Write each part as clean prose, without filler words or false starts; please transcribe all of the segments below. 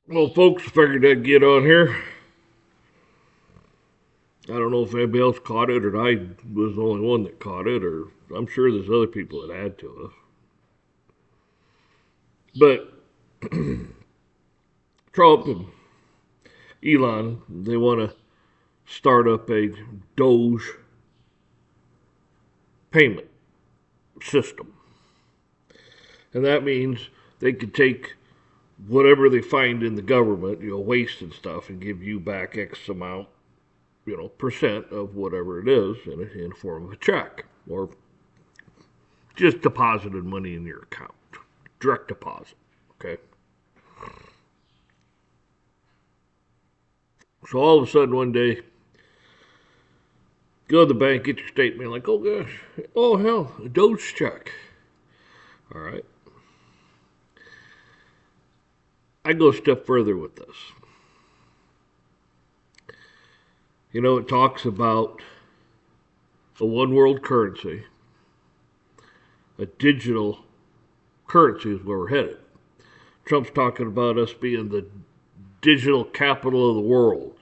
Well, folks, figured I'd get on here. I don't know if anybody else caught it or I was the only one that caught it, or I'm sure there's other people that add to it. But Trump and Elon, they want to start up a DOGE payment system. And that means they could take whatever they find in the government, waste and stuff, and give you back X amount, percent of whatever it is in the form of a check or just deposited money in your account. Direct deposit. Okay. So all of a sudden one day, go to the bank, get your statement, like, oh gosh, oh hell, a Doge check. All right. I go a step further with this. It talks about a one world currency, a digital currency is where we're headed. Trump's talking about us being the digital capital of the world,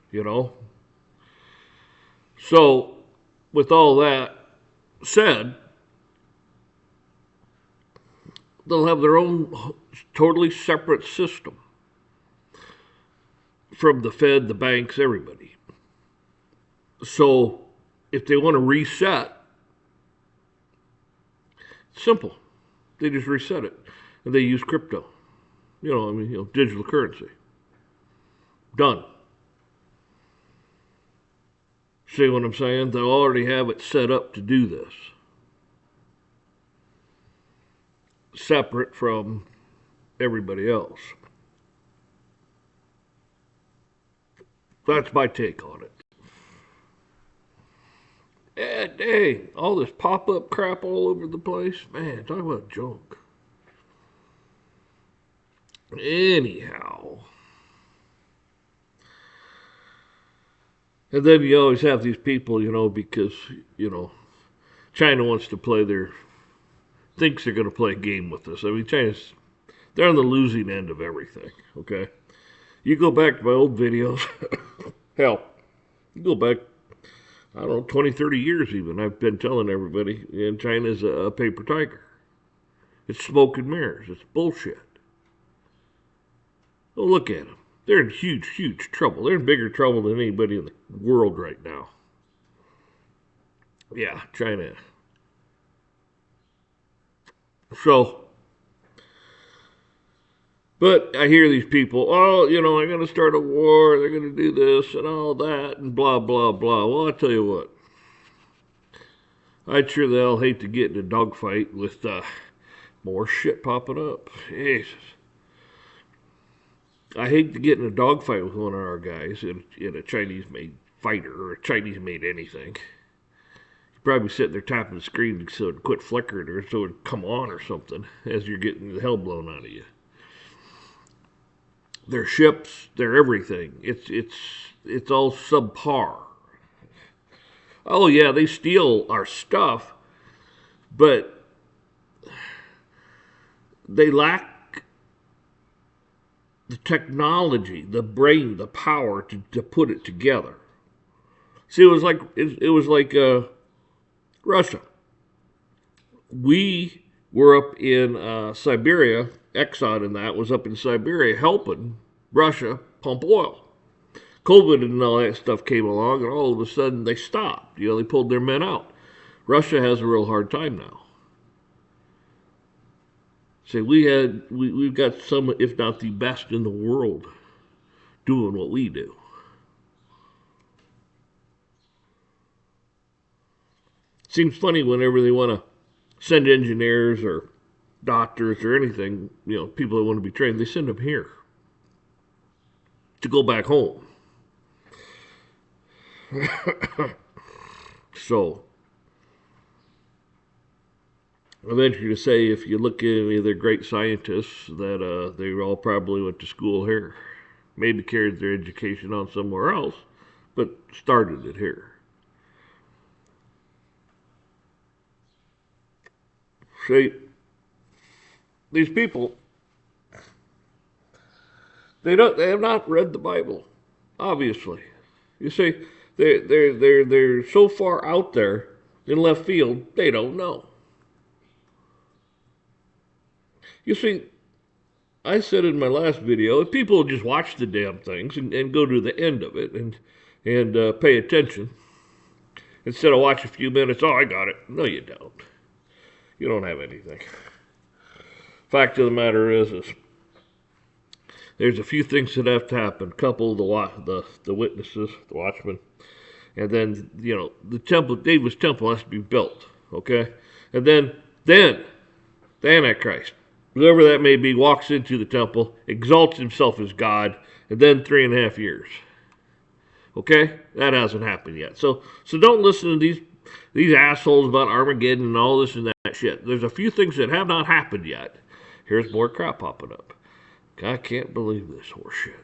you know? So, with all that said, they'll have their own totally separate system from the Fed, the banks, everybody. So, if they want to reset, simple. They just reset it. And they use crypto. Digital currency. Done. See what I'm saying? They already have it set up to do this. Separate from everybody else. That's my take on it. And hey, all this pop up crap all over the place. Man, talk about junk. Anyhow. And then you always have these people, because, China wants to play thinks they're going to play a game with us. I mean, they're on the losing end of everything, okay? You go back to my old videos, hell, you go back, I don't know, 20, 30 years even. I've been telling everybody, and China's a paper tiger. It's smoke and mirrors. It's bullshit. Oh, look at them. They're in huge, huge trouble. They're in bigger trouble than anybody in the world right now. Yeah, China. So, but I hear these people, oh, they're going to start a war, they're going to do this and all that, and blah, blah, blah. Well, I tell you what, I'd sure the hell hate to get in a dogfight with more shit popping up. Jesus. I hate to get in a dogfight with one of our guys in a Chinese made fighter or a Chinese made anything. You're probably sitting there tapping the screen so it'd quit flickering or so it'd come on or something as you're getting the hell blown out of you. Their ships, their everything. It's all subpar. Oh yeah, they steal our stuff, but they lack the technology, the brain, the power to put it together. See, it was like Russia. We were up in Siberia. Exxon and that was up in Siberia helping Russia pump oil. COVID and all that stuff came along, and all of a sudden they stopped. They pulled their men out. Russia has a real hard time now. Say we've got some, if not the best in the world, doing what we do. Seems funny whenever they want to send engineers or doctors or anything, people that want to be trained, they send them here to go back home. So I venture to say, if you look at any of their great scientists, that they all probably went to school here. Maybe carried their education on somewhere else, but started it here. See, these people, They have not read the Bible, obviously. You see, they're so far out there in left field, they don't know. You see, I said in my last video, if people just watch the damn things and go to the end of it and pay attention instead of watch a few minutes, oh, I got it. No, you don't. You don't have anything. Fact of the matter is there's a few things that have to happen. Couple the witnesses, the watchmen, and then the temple, David's temple has to be built. Okay, and then the Antichrist, whoever that may be, walks into the temple, exalts himself as God, and then 3.5 years. Okay, that hasn't happened yet. So don't listen to these assholes about Armageddon and all this and that shit. There's a few things that have not happened yet. Here's more crap popping up. I can't believe this horseshit.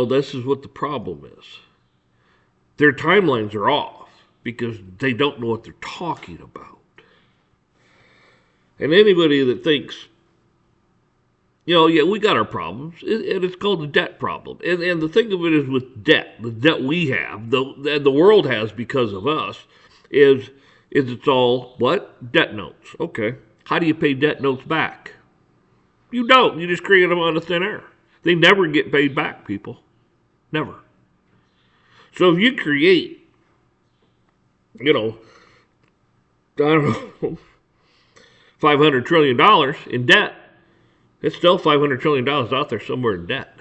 This is what the problem is. Their timelines are off because they don't know what they're talking about. And anybody that thinks, we got our problems, and it's called the debt problem. And the thing of it is with debt, the debt we have, the world has because of us, is it's all, what? Debt notes. Okay. How do you pay debt notes back? You don't. You just create them out of thin air. They never get paid back, people. Never. So if you create, I don't know, $500 trillion in debt, it's still $500 trillion out there somewhere in debt.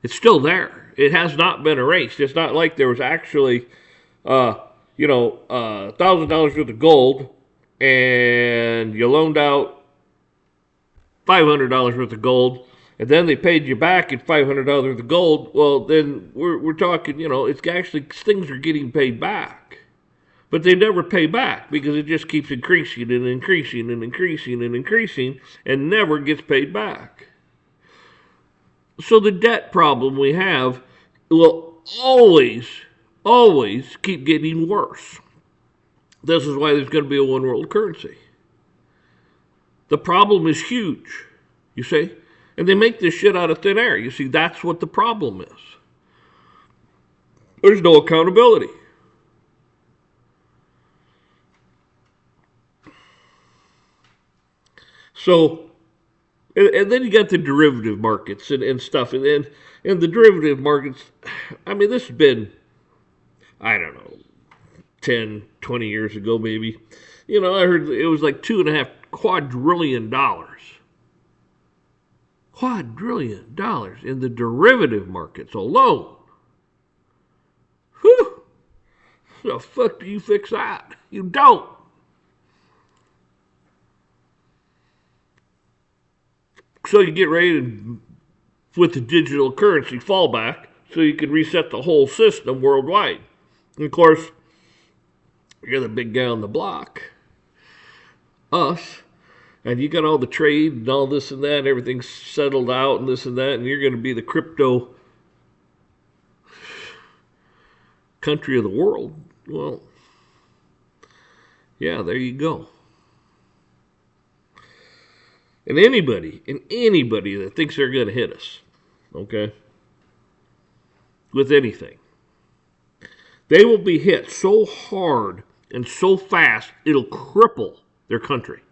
It's still there. It has not been erased. It's not like there was actually, $1,000 worth of gold, and you loaned out $500 worth of gold, and then they paid you back at $500 worth of gold. Well, then we're talking, it's actually things are getting paid back, but they never pay back because it just keeps increasing and increasing and increasing and increasing and never gets paid back. So the debt problem we have will always keep getting worse. This is why there's going to be a one world currency. The problem is huge, you see? And they make this shit out of thin air. You see, that's what the problem is. There's no accountability. So, and then you got the derivative markets and stuff. And the derivative markets, this has been, I don't know, 10, 20 years ago maybe. I heard it was like $2.5 quadrillion. Quadrillion dollars in the derivative markets alone. Whew! The fuck do you fix that? You don't. So you get ready with the digital currency fallback so you can reset the whole system worldwide. And of course, you're the big guy on the block. Us. And you got all the trade and all this and that, and everything's settled out and this and that, and you're going to be the crypto country of the world. Well, yeah, there you go. And anybody that thinks they're going to hit us, okay, with anything, they will be hit so hard and so fast, it'll cripple their country.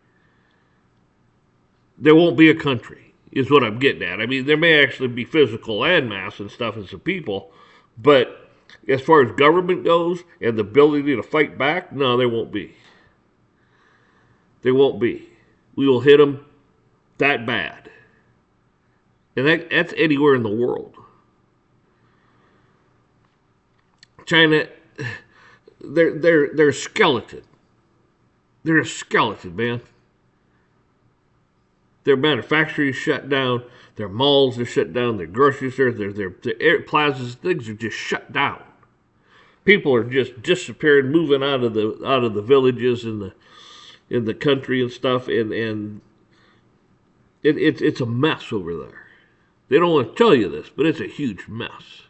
There won't be a country, is what I'm getting at. There may actually be physical landmass and stuff and some people, but as far as government goes and the ability to fight back, no, there won't be. There won't be. We will hit them that bad. And that's anywhere in the world. China, they're a skeleton. They're a skeleton, man. Their manufacturing is shut down. Their malls are shut down. Their grocery stores, their plazas, things are just shut down. People are just disappearing, moving out of the villages in the country and stuff, and it's a mess over there. They don't want to tell you this, but it's a huge mess.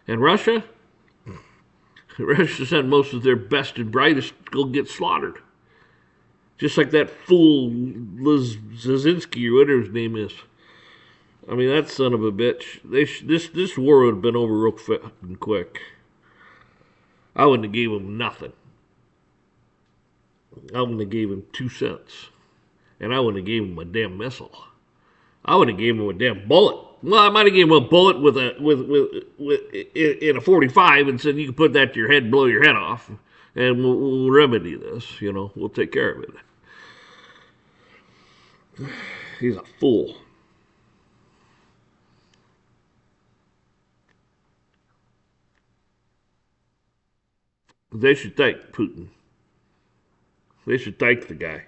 And Russia sent most of their best and brightest to go get slaughtered. Just like that fool Liz Zazinski or whatever his name is. I mean, that son of a bitch. This war would have been over real fucking quick. I wouldn't have gave him nothing. I wouldn't have gave him 2 cents, and I wouldn't have gave him a damn missile. I would have gave him a damn bullet. Well, I might have gave him a bullet with in a 45 and said you can put that to your head, and blow your head off, and we'll remedy this. We'll take care of it. He's a fool. They should thank Putin. They should thank the guy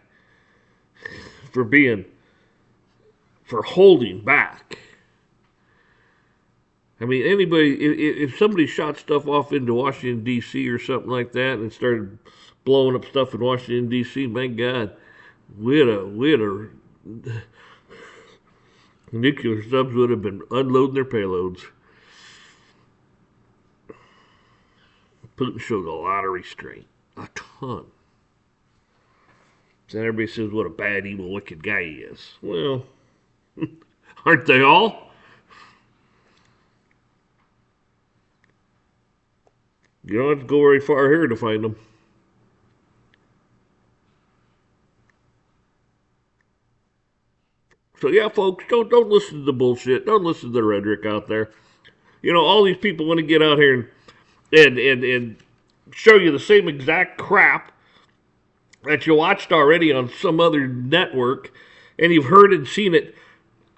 for holding back. I mean, if somebody shot stuff off into Washington, D.C. or something like that and started blowing up stuff in Washington, D.C., my God, we had a nuclear subs would have been unloading their payloads. Putin showed a lot of restraint. A ton. And everybody says what a bad, evil, wicked guy he is. Well, aren't they all? You don't have to go very far here to find them. So yeah, folks, don't listen to the bullshit. Don't listen to the rhetoric out there. All these people want to get out here and show you the same exact crap that you watched already on some other network, and you've heard and seen it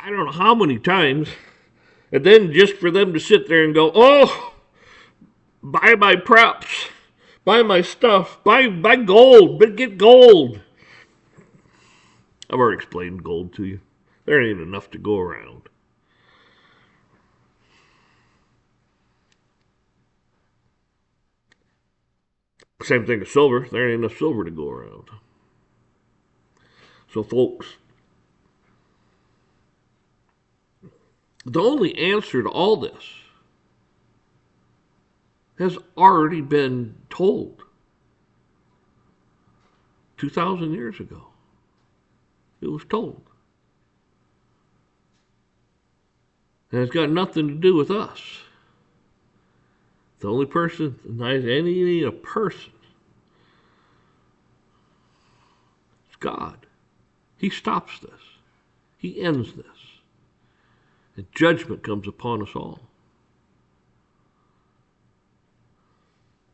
I don't know how many times, and then just for them to sit there and go, oh, buy my props, buy my stuff, buy gold, but get gold. I've already explained gold to you. There ain't enough to go around. Same thing as silver. There ain't enough silver to go around. So, folks, the only answer to all this has already been told 2,000 years ago. It was told. And it's got nothing to do with us. The only person, any a person, is God. He stops this. He ends this. And judgment comes upon us all.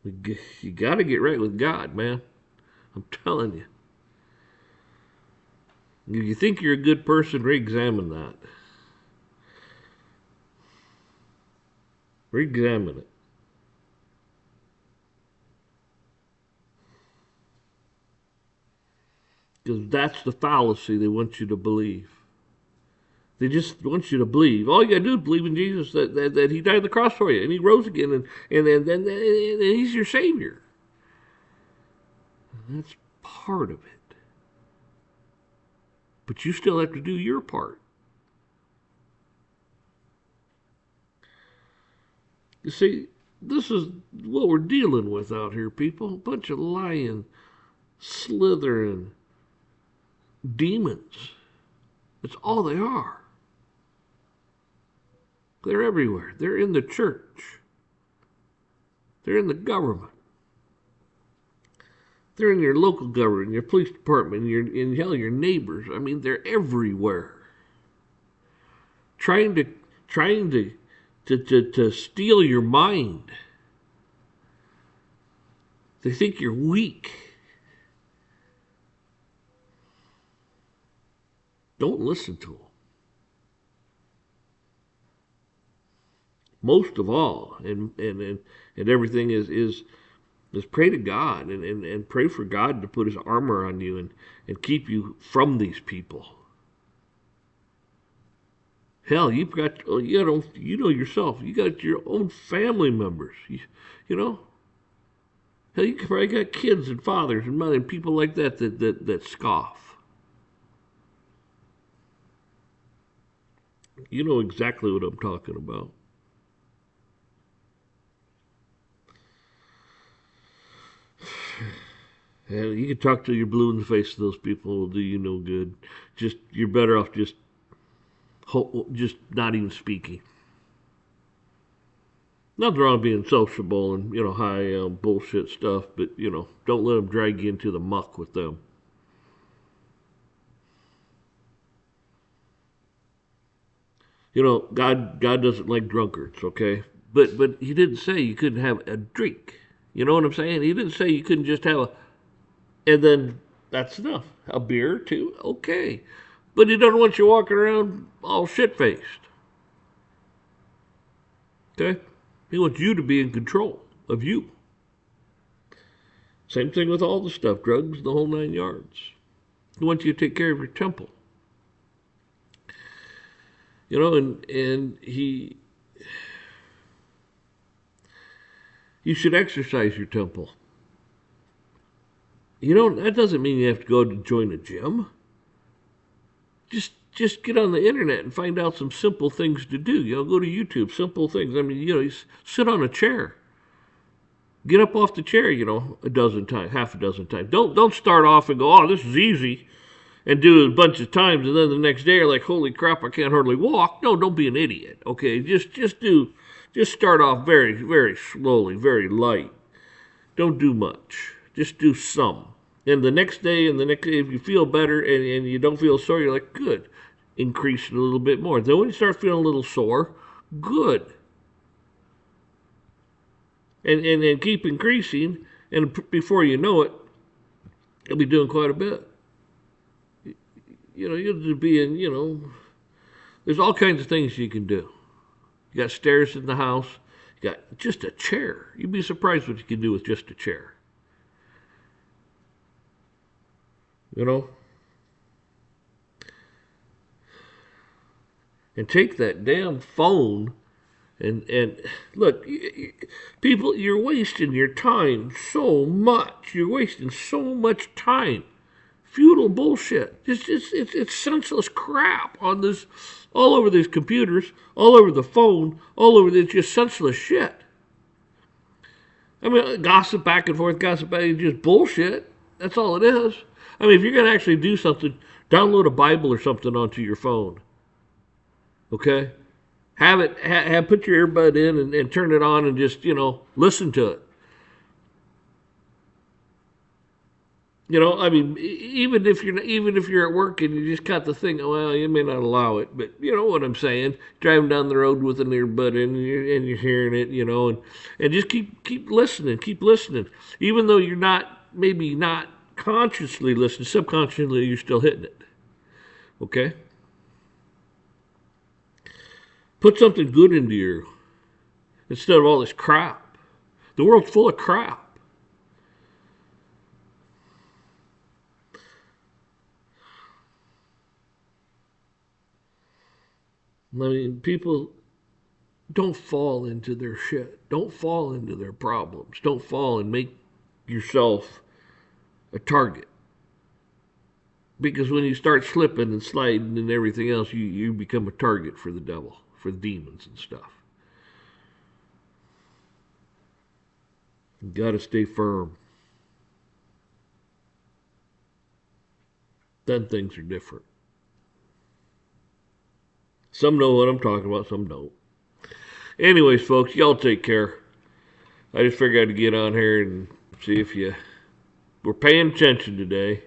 You got to get right with God, man. I'm telling you. If you think you're a good person, re-examine that. Re-examine it. Because that's the fallacy they want you to believe. They just want you to believe. All you got to do is believe in Jesus, that He died on the cross for you, and He rose again, and He's your Savior. And that's part of it. But you still have to do your part. You see, this is what we're dealing with out here, people. A bunch of lying, slithering demons. That's all they are. They're everywhere. They're in the church. They're in the government. They're in your local government, your police department, in hell, your neighbors. I mean, they're everywhere. Trying to steal your mind. They think you're weak. Don't listen to them. Most of all, and everything is pray to God and pray for God to put His armor on you and keep you from these people. Hell, you know yourself. You got your own family members. You know. Hell, you probably got kids and fathers and mothers and people like that scoff. You know exactly what I'm talking about. And you can talk till you're blue in the face of those people. It'll do you no good. You're better off just not even speaking. Nothing wrong with being sociable and high bullshit stuff, but don't let them drag you into the muck with them. God doesn't like drunkards, okay? But he didn't say you couldn't have a drink. You know what I'm saying? He didn't say you couldn't just have and then that's enough. A beer too, okay. But he doesn't want you walking around all shit faced. Okay? He wants you to be in control of you. Same thing with all the stuff, drugs, the whole 9 yards. He wants you to take care of your temple. And you should exercise your temple. That doesn't mean you have to go to join a gym. Just get on the internet and find out some simple things to do. Go to YouTube, simple things. I mean, you sit on a chair. Get up off the chair, a dozen times, half a dozen times. Don't start off and go, oh, this is easy, and do it a bunch of times, and then the next day you're like, holy crap, I can't hardly walk. No, don't be an idiot. Okay, just start off very, very slowly, very light. Don't do much. Just do some. And the next day, if you feel better and you don't feel sore, you're like, good. Increase it a little bit more. Then when you start feeling a little sore, good. And keep increasing, and before you know it, you'll be doing quite a bit. You'll be in, there's all kinds of things you can do. You got stairs in the house. You got just a chair. You'd be surprised what you can do with just a chair. And take that damn phone and look, people, you're wasting your time so much. You're wasting so much time. Futile bullshit. It's senseless crap on this, all over these computers, all over the phone, all over this, just senseless shit. I mean, gossip back and forth, just bullshit. That's all it is. I mean, if you're going to actually do something, download a Bible or something onto your phone. Okay? Put your earbud in and turn it on and just, listen to it. I mean, even if you're at work and you just got the thing, well, you may not allow it, but you know what I'm saying. Driving down the road with an earbud in and you're hearing it, and just keep listening, even though you're maybe not consciously listening, subconsciously you're still hitting it. Okay. Put something good into you instead of all this crap. The world's full of crap. I mean, people don't fall into their shit. Don't fall into their problems. Don't fall and make yourself a target. Because when you start slipping and sliding and everything else, you become a target for the devil, for the demons and stuff. You gotta stay firm. Then things are different. Some know what I'm talking about, some don't. Anyways, folks, y'all take care. I just figured I'd get on here and see if you were paying attention today.